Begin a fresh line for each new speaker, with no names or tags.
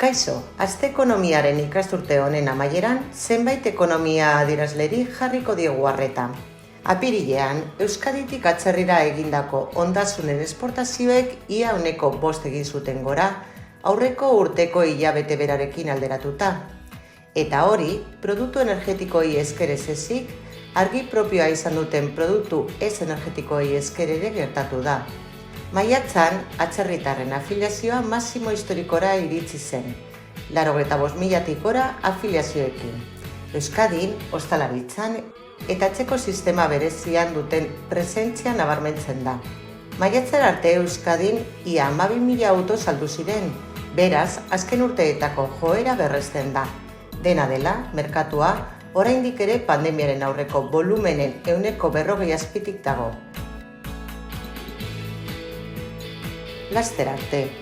Kaixo, aste ekonomiaren ikasturte honen amaieran, zenbait ekonomia adierazleri jarriko diegu arreta. Apirilean, Euskaditik atzerrira egindako ondasunen esportazioek ia ehuneko 5 egin zuten gora, aurreko urteko hilabete berarekin alderatuta. Eta hori, produktu energetikoi esker ez ezik, argi propioa izan duten produktu ez energetikoi esker ere gertatu da. Maiatzan, atzerritarren afiliazioa masimo historikora iritsi zen, 85.000-tik gora afiliazioekin. Euskadin, ostalaritzan eta etxeko sistema berezian duten presentzia nabarmentzen da. Maiatzera arte Euskadin ia 12.000 auto saldu ziren, beraz, azken urteetako joera berresten da. Dena dela, merkatua, oraindik ere pandemiaren aurreko volumenen ehuneko 40 azpitik dago. Laster arte.